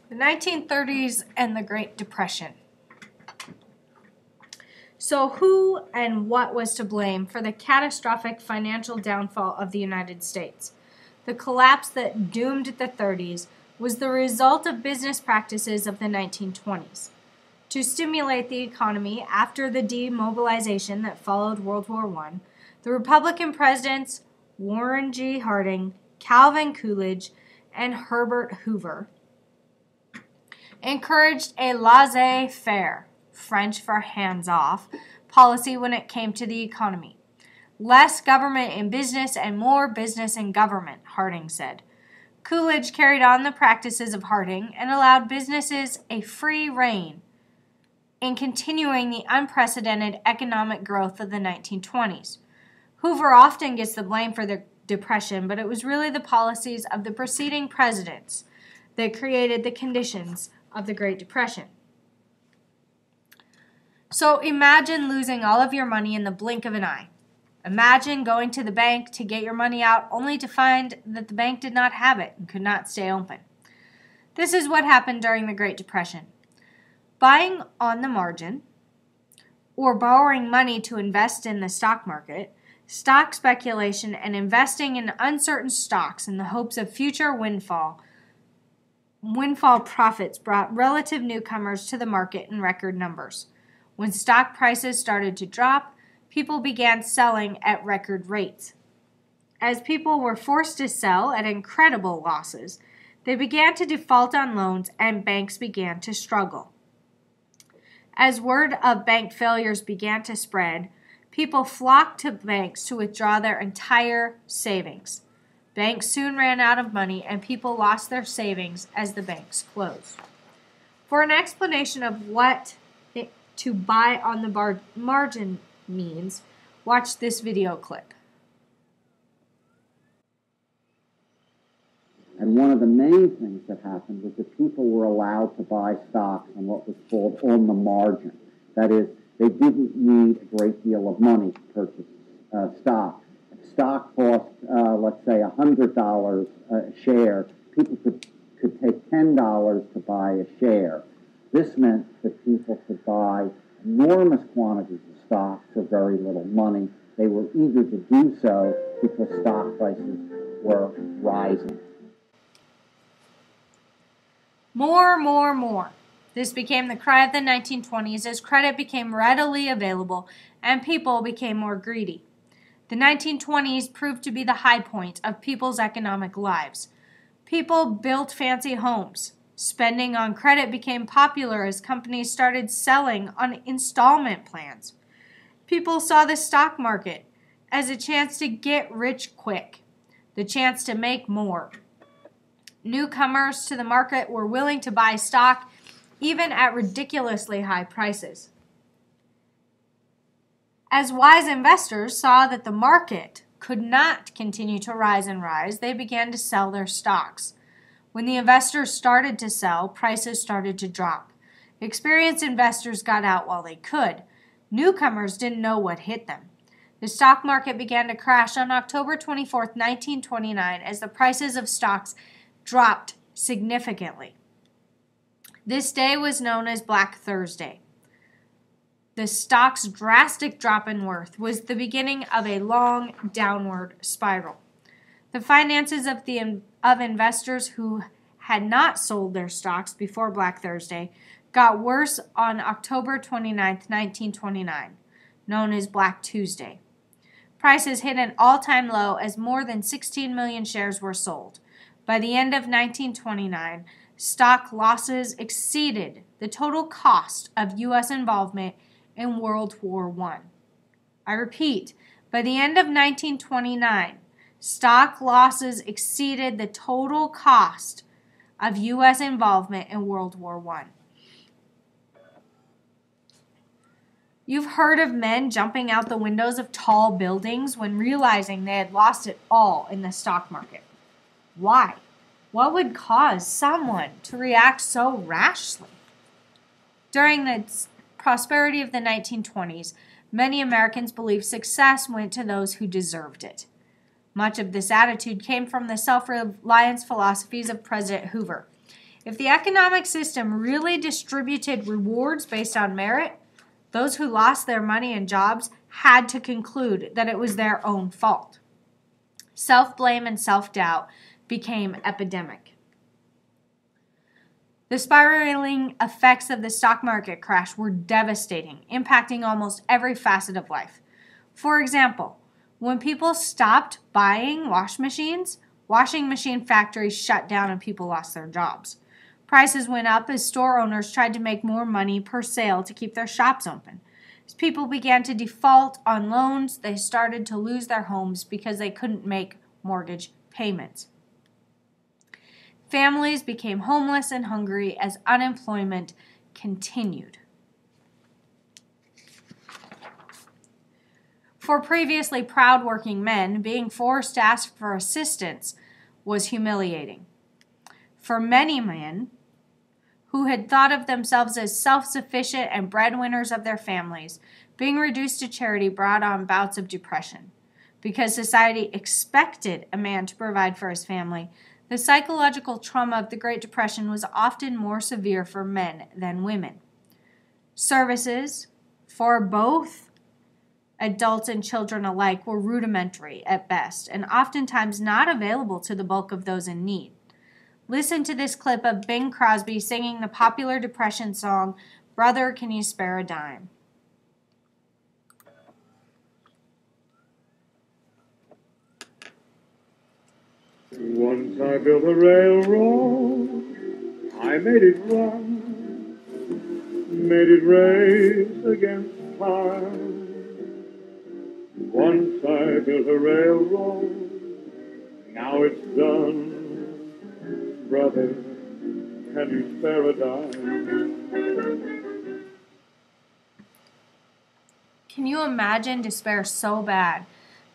The 1930s and the Great Depression. So who and what was to blame for the catastrophic financial downfall of the United States? The collapse that doomed the 30s was the result of business practices of the 1920s. To stimulate the economy after the demobilization that followed World War I, the Republican presidents Warren G. Harding, Calvin Coolidge, and Herbert Hoover encouraged a laissez-faire, French for hands-off, policy when it came to the economy. Less government in business and more business in government, Harding said. Coolidge carried on the practices of Harding and allowed businesses a free rein in continuing the unprecedented economic growth of the 1920s. Hoover often gets the blame for the Depression, but it was really the policies of the preceding presidents that created the conditions of the Great Depression. So imagine losing all of your money in the blink of an eye. Imagine going to the bank to get your money out only to find that the bank did not have it and could not stay open. This is what happened during the Great Depression. Buying on the margin or borrowing money to invest in the stock market, stock speculation, and investing in uncertain stocks in the hopes of future windfall profits brought relative newcomers to the market in record numbers. When stock prices started to drop, people began selling at record rates. As people were forced to sell at incredible losses, they began to default on loans and banks began to struggle. As word of bank failures began to spread, people flocked to banks to withdraw their entire savings. Banks soon ran out of money and people lost their savings as the banks closed. For an explanation of what to buy on the margin means, watch this video clip. And one of the main things that happened was that people were allowed to buy stocks on what was called on the margin. That is, they didn't need a great deal of money to purchase stock. If stock cost, let's say, $100 a share, people could take $10 to buy a share. This meant that people could buy enormous quantities of stock for very little money. They were eager to do so because stock prices were rising. More. This became the cry of the 1920s as credit became readily available and people became more greedy. The 1920s proved to be the high point of people's economic lives. People built fancy homes. Spending on credit became popular as companies started selling on installment plans. People saw the stock market as a chance to get rich quick, the chance to make more. Newcomers to the market were willing to buy stock even at ridiculously high prices. As wise investors saw that the market could not continue to rise, they began to sell their stocks. When the investors started to sell, prices started to drop. Experienced investors got out while they could. Newcomers didn't know what hit them. The stock market began to crash on October 24, 1929, as the prices of stocks dropped significantly. This day was known as Black Thursday. The stock's drastic drop in worth was the beginning of a long downward spiral. The finances of investors who had not sold their stocks before Black Thursday got worse on October 29, 1929, known as Black Tuesday. Prices hit an all-time low as more than 16 million shares were sold. By the end of 1929, stock losses exceeded the total cost of U.S. involvement in World War I. I repeat, by the end of 1929, stock losses exceeded the total cost of U.S. involvement in World War I. You've heard of men jumping out the windows of tall buildings when realizing they had lost it all in the stock market. Why? What would cause someone to react so rashly? During the prosperity of the 1920s, many Americans believed success went to those who deserved it. Much of this attitude came from the self-reliance philosophies of President Hoover. If the economic system really distributed rewards based on merit, those who lost their money and jobs had to conclude that it was their own fault. Self-blame and self-doubt became epidemic. The spiraling effects of the stock market crash were devastating, impacting almost every facet of life. For example, when people stopped buying washing machine factories shut down and people lost their jobs. Prices went up as store owners tried to make more money per sale to keep their shops open. As people began to default on loans, they started to lose their homes because they couldn't make mortgage payments. Families became homeless and hungry as unemployment continued. For previously proud working men, being forced to ask for assistance was humiliating. For many men who had thought of themselves as self-sufficient and breadwinners of their families, being reduced to charity brought on bouts of depression. Because society expected a man to provide for his family, the psychological trauma of the Great Depression was often more severe for men than women. Services for both adults and children alike were rudimentary at best, and oftentimes not available to the bulk of those in need. Listen to this clip of Bing Crosby singing the popular Depression song, "Brother, Can You Spare a Dime?" Once I built a railroad, I made it run, made it race against time. Once I built a railroad, now it's done. Brother, can you spare a dime? Can you imagine despair so bad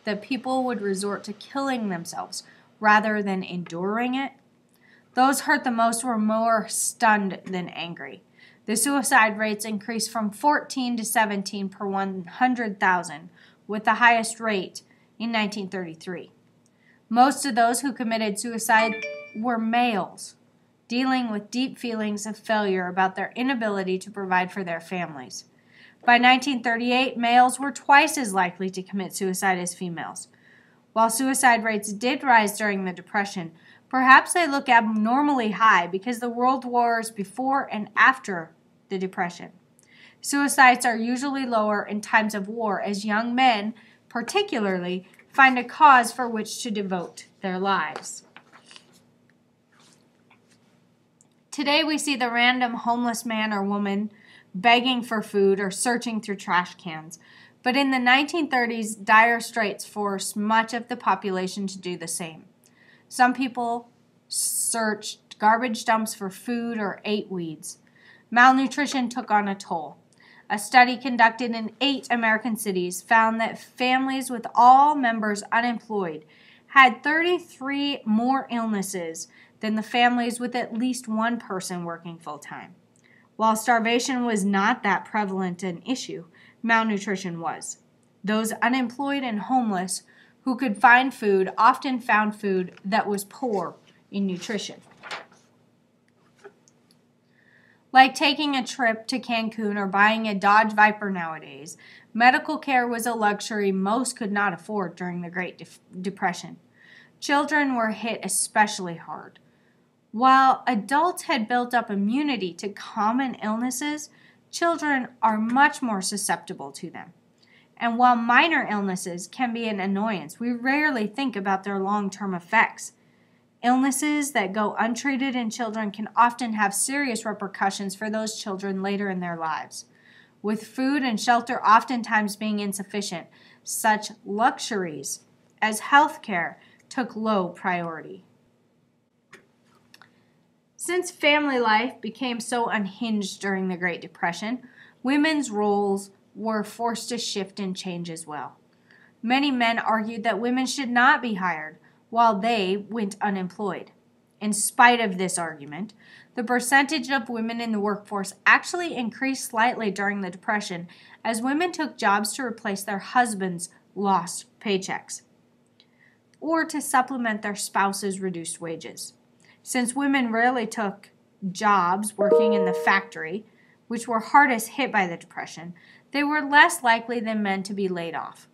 that people would resort to killing themselves rather than enduring it? Those hurt the most were more stunned than angry. The suicide rates increased from 14 to 17 per 100,000, with the highest rate in 1933. Most of those who committed suicide were males, dealing with deep feelings of failure about their inability to provide for their families. By 1938, males were twice as likely to commit suicide as females. While suicide rates did rise during the Depression, perhaps they look abnormally high because the world wars before and after the Depression. Suicides are usually lower in times of war as young men, particularly, find a cause for which to devote their lives. Today we see the random homeless man or woman begging for food or searching through trash cans. But in the 1930s, dire straits forced much of the population to do the same. Some people searched garbage dumps for food or ate weeds. Malnutrition took on a toll. A study conducted in 8 American cities found that families with all members unemployed had 33 more illnesses than the families with at least one person working full-time. While starvation was not that prevalent an issue, malnutrition was. Those unemployed and homeless who could find food often found food that was poor in nutrition. Like taking a trip to Cancun or buying a Dodge Viper nowadays, medical care was a luxury most could not afford during the Great Depression. Children were hit especially hard. While adults had built up immunity to common illnesses, children are much more susceptible to them. And while minor illnesses can be an annoyance, we rarely think about their long-term effects. Illnesses that go untreated in children can often have serious repercussions for those children later in their lives. With food and shelter oftentimes being insufficient, such luxuries as health care took low priority. Since family life became so unhinged during the Great Depression, women's roles were forced to shift and change as well. Many men argued that women should not be hired while they went unemployed. In spite of this argument, the percentage of women in the workforce actually increased slightly during the Depression as women took jobs to replace their husbands' lost paychecks or to supplement their spouses' reduced wages. Since women rarely took jobs working in the factory, which were hardest hit by the Depression, they were less likely than men to be laid off.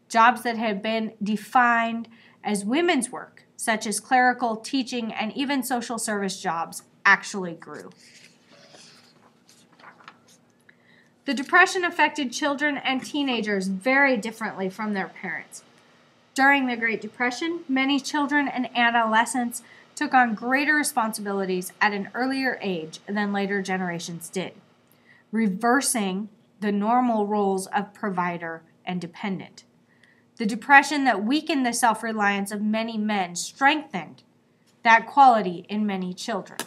Jobs that had been defined as women's work, such as clerical, teaching, and even social service jobs, actually grew. The Depression affected children and teenagers very differently from their parents. During the Great Depression, many children and adolescents took on greater responsibilities at an earlier age than later generations did, reversing the normal roles of provider and dependent. The Depression that weakened the self-reliance of many men strengthened that quality in many children.